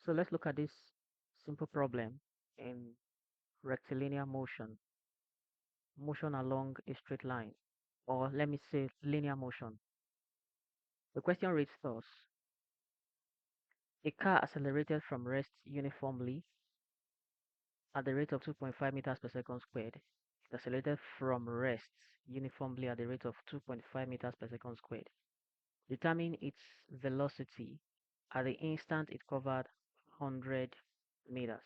So let's look at this simple problem in rectilinear motion, motion along a straight line, or let me say linear motion. The question reads thus: a car accelerated from rest uniformly at the rate of 2.5 meters per second squared. It accelerated from rest uniformly at the rate of 2.5 meters per second squared. Determine its velocity at the instant it covered 100 meters.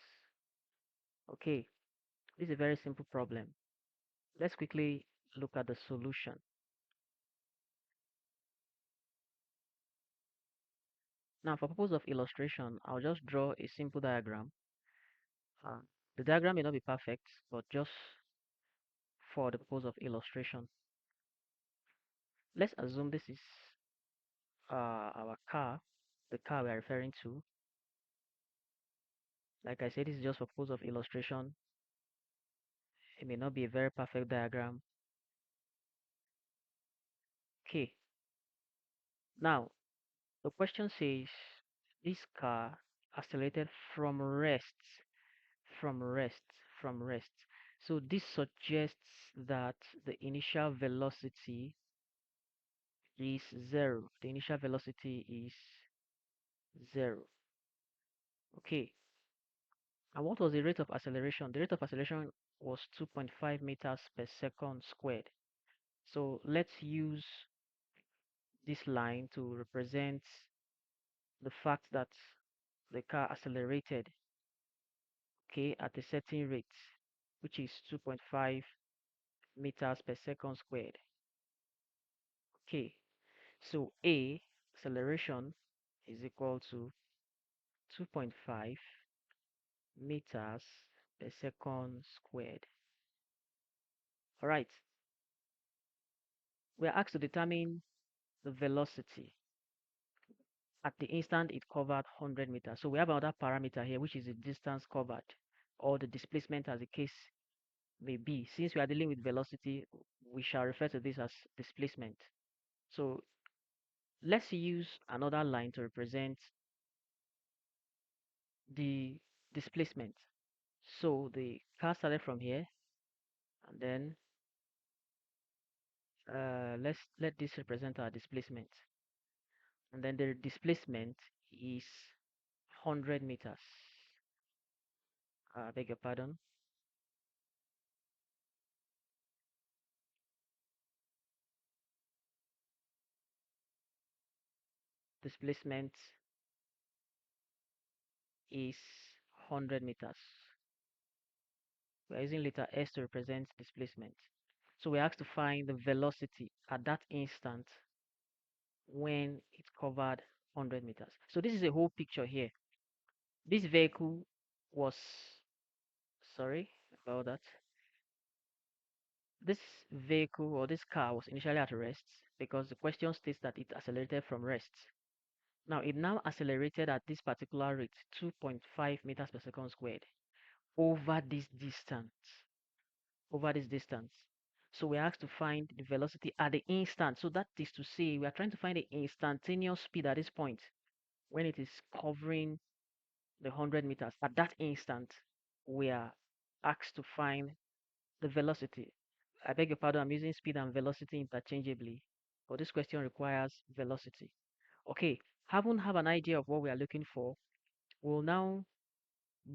Okay, this is a very simple problem. Let's quickly look at the solution. Now, for purpose of illustration, I'll just draw a simple diagram. Uh, the diagram may not be perfect, but just for the purpose of illustration, let's assume this is our car, the car we are referring to. Like I said, this is just for purpose of illustration. It may not be a very perfect diagram. Okay, now the question says this car accelerated from rest, from rest, from rest. So this suggests that the initial velocity is zero. The initial velocity is zero. Okay. And what was the rate of acceleration? The rate of acceleration was 2.5 meters per second squared. So let's use this line to represent the fact that the car accelerated, okay, at a certain rate, which is 2.5 meters per second squared. Okay, so A, acceleration, is equal to 2.5 meters per second squared. All right, we are asked to determine the velocity at the instant it covered 100 meters. So we have another parameter here, which is the distance covered, or the displacement as the case may be. Since we are dealing with velocity, we shall refer to this as displacement. So let's use another line to represent the displacement. So the car started from here, and then let's let this represent our displacement. And then the displacement is 100 meters. I beg your pardon. Displacement is 100 meters. We're using letter S to represent displacement. So we're asked to find the velocity at that instant when it covered 100 meters. So this is a whole picture here. This vehicle was, sorry about that. This vehicle or this car was initially at rest because the question states that it accelerated from rest. Now it now accelerated at this particular rate, 2.5 meters per second squared, over this distance. Over this distance. So we're asked to find the velocity at the instant. So that is to say, we are trying to find the instantaneous speed at this point when it is covering the 100 meters. At that instant, we are asked to find the velocity. I beg your pardon, I'm using speed and velocity interchangeably, but this question requires velocity. Okay, having have an idea of what we are looking for, we'll now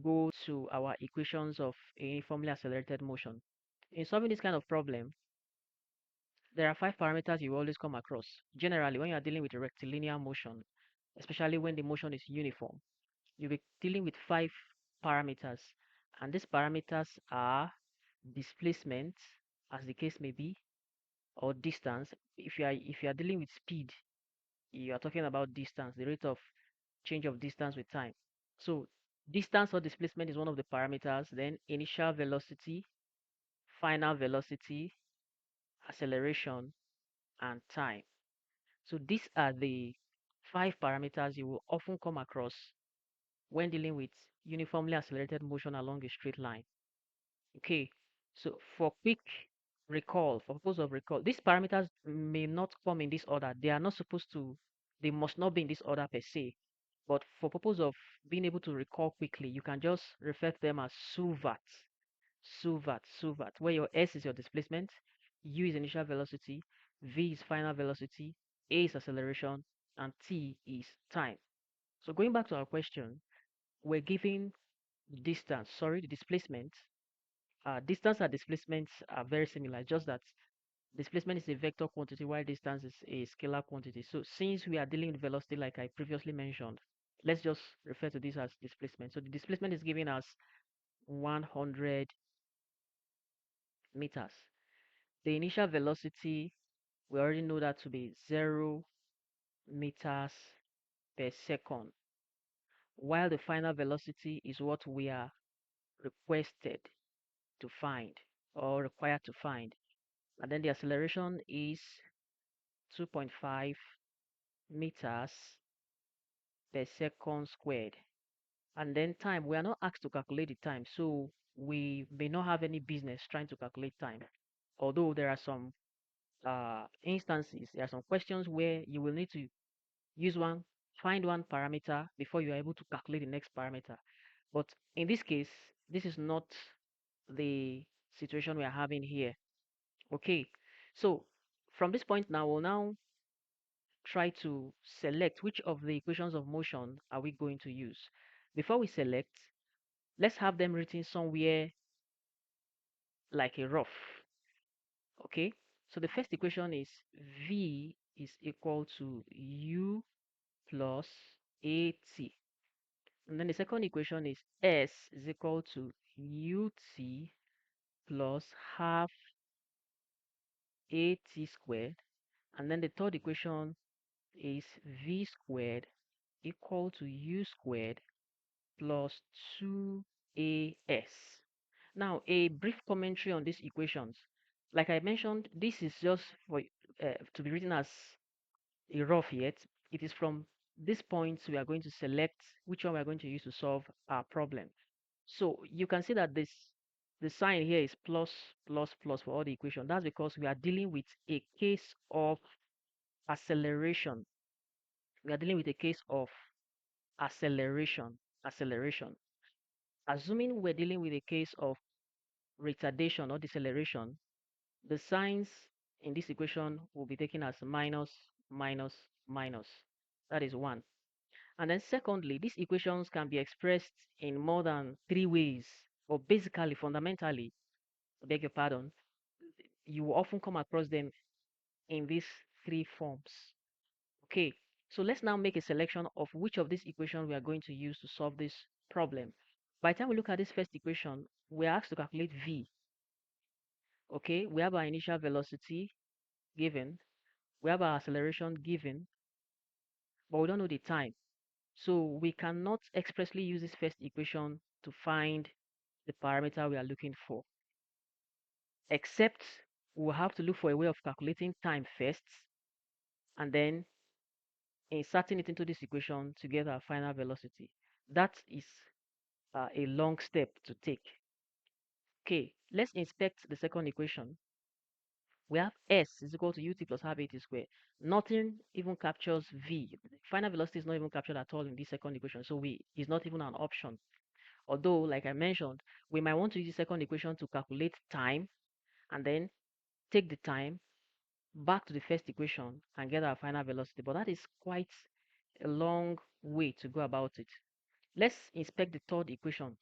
go to our equations of a uniformly accelerated motion. In solving this kind of problem, there are 5 parameters you always come across. Generally, when you are dealing with a rectilinear motion, especially when the motion is uniform, you'll be dealing with 5 parameters. And these parameters are displacement, as the case may be, or distance. If you are dealing with speed, you are talking about distance, the rate of change of distance with time. So distance or displacement is one of the parameters. Then initial velocity, final velocity, acceleration, and time. So these are the 5 parameters you will often come across when dealing with uniformly accelerated motion along a straight line. Okay, so for quick recall, for purpose of recall, these parameters may not come in this order. They are not supposed to, they must not be in this order per se. But for purpose of being able to recall quickly, you can just refer to them as SUVAT, SUVAT, SUVAT, where your S is your displacement, U is initial velocity, V is final velocity, A is acceleration, and T is time. So going back to our question, we're given distance, sorry, the displacement. Distance and displacement are very similar, just that displacement is a vector quantity while distance is a scalar quantity. So since we are dealing with velocity like I previously mentioned, let's just refer to this as displacement. So the displacement is giving us 100 meters. The initial velocity, we already know that to be 0 meters per second, while the final velocity is what we are requested to find or required to find. And then the acceleration is 2.5 meters per second squared. And then time, we are not asked to calculate the time, so we may not have any business trying to calculate time. Although there are some instances, there are some questions where you will need to use one, find one parameter before you are able to calculate the next parameter. But in this case, this is not the situation we are having here. Okay, so from this point now, we'll now try to select which of the equations of motion are we going to use. Before we select, let's have them written somewhere like a rough. Okay, so the first equation is V is equal to U plus AT. And then the second equation is S is equal to UT plus half AT squared. And then the third equation is V squared equal to U squared plus 2AS. Now, a brief commentary on these equations. Like I mentioned, this is just for to be written as a rough yet. It is from these points we are going to select which one we are going to use to solve our problem. So you can see that the sign here is plus, plus, plus for all the equation. That's because we are dealing with a case of acceleration. We are dealing with a case of acceleration, acceleration. Assuming we're dealing with a case of retardation or deceleration, the signs in this equation will be taken as minus, minus, minus. That is one. And then secondly, these equations can be expressed in more than three ways, or basically, fundamentally, I beg your pardon, you will often come across them in these three forms. Okay, so let's now make a selection of which of these equations we are going to use to solve this problem. By the time we look at this first equation, we are asked to calculate V. Okay, we have our initial velocity given, we have our acceleration given, but we don't know the time. So we cannot expressly use this first equation to find the parameter we are looking for, except we'll have to look for a way of calculating time first and then inserting it into this equation to get our final velocity. That is a long step to take. Okay, let's inspect the second equation. We have S is equal to ut plus half at squared. Nothing even captures V. Final velocity is not even captured at all in this second equation, so we is not even an option. Although, like I mentioned, we might want to use the second equation to calculate time and then take the time back to the first equation and get our final velocity. But that is quite a long way to go about it. Let's inspect the third equation.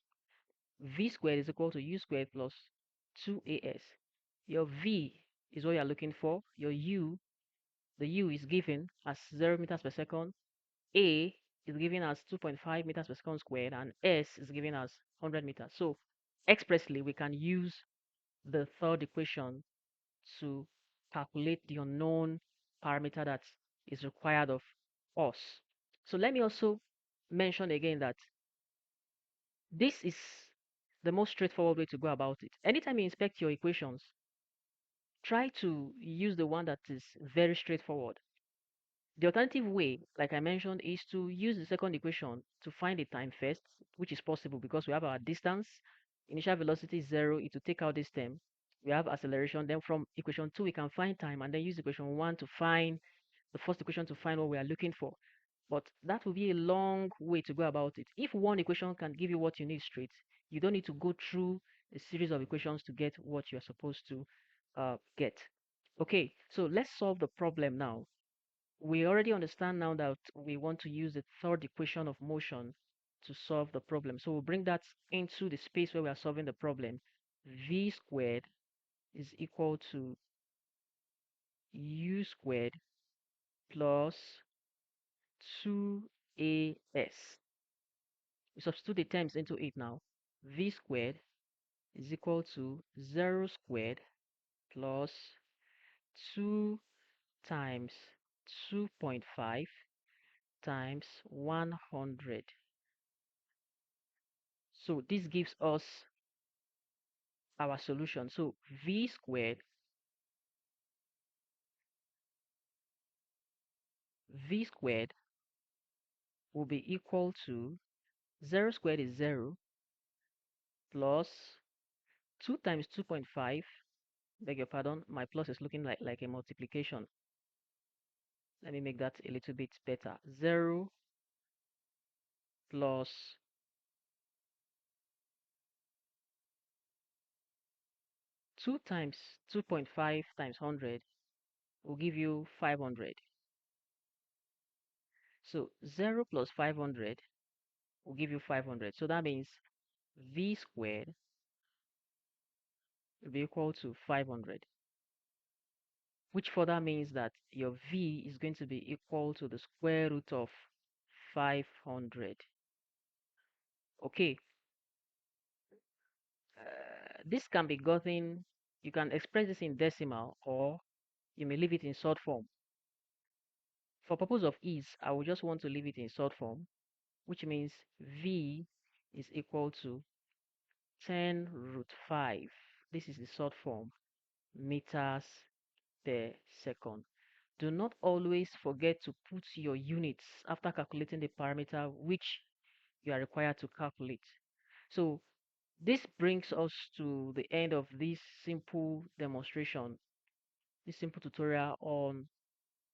V squared is equal to U squared plus 2AS. Your V is what you're looking for. Your U, the U is given as 0 meters per second. A is given as 2.5 meters per second squared, and S is given as 100 meters. So expressly, we can use the third equation to calculate the unknown parameter that is required of us. So let me also mention again that this is the most straightforward way to go about it. Anytime you inspect your equations, try to use the one that is very straightforward. The alternative way, like I mentioned, is to use the second equation to find the time first, which is possible because we have our distance, initial velocity is 0, it will take out this term. We have acceleration, then from equation 2 we can find time and then use equation 1 to find the first equation to find what we are looking for. But that will be a long way to go about it. If one equation can give you what you need straight, you don't need to go through a series of equations to get what you're supposed to get. Okay, so let's solve the problem now. We already understand now that we want to use the third equation of motion to solve the problem. So we'll bring that into the space where we are solving the problem. V squared is equal to u squared plus 2as. We substitute the terms into it now. V squared is equal to 0 squared plus 2 times 2.5 times 100. So this gives us our solution. So V squared will be equal to 0 squared is 0 plus 2 times 2.5. Beg your pardon, my plus is looking like a multiplication. Let me make that a little bit better. 0 plus 2 times 2.5 times 100 will give you 500. So 0 plus 500 will give you 500. So that means V squared will be equal to 500, which further means that your V is going to be equal to the square root of 500. Okay, this can be gotten, you can express this in decimal or you may leave it in short form. For purpose of ease, I will just want to leave it in short form, which means V is equal to 10 root 5. This is the short form, meters per second. Do not always forget to put your units after calculating the parameter which you are required to calculate. So this brings us to the end of this simple demonstration, this simple tutorial on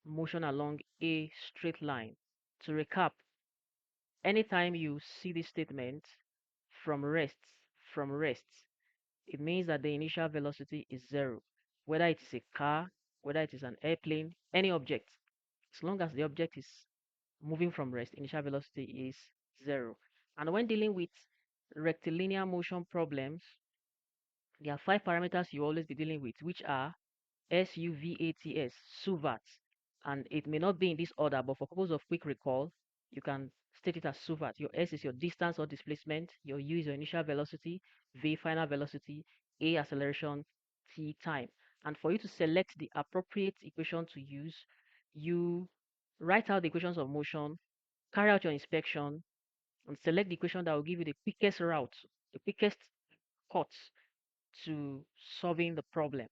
motion along a straight line. To recap, anytime you see this statement from rests, it means that the initial velocity is zero. Whether it is a car, whether it is an airplane, any object, as long as the object is moving from rest, initial velocity is zero. And when dealing with rectilinear motion problems, there are 5 parameters you always be dealing with, which are SUVATS, SUVAT. And it may not be in this order, but for purpose of quick recall, you can state it as SUVAT. Your S is your distance or displacement, your U is your initial velocity, V final velocity, A acceleration, T time. And for you to select the appropriate equation to use, you write out the equations of motion, carry out your inspection, and select the equation that will give you the quickest route, the quickest cut to solving the problem.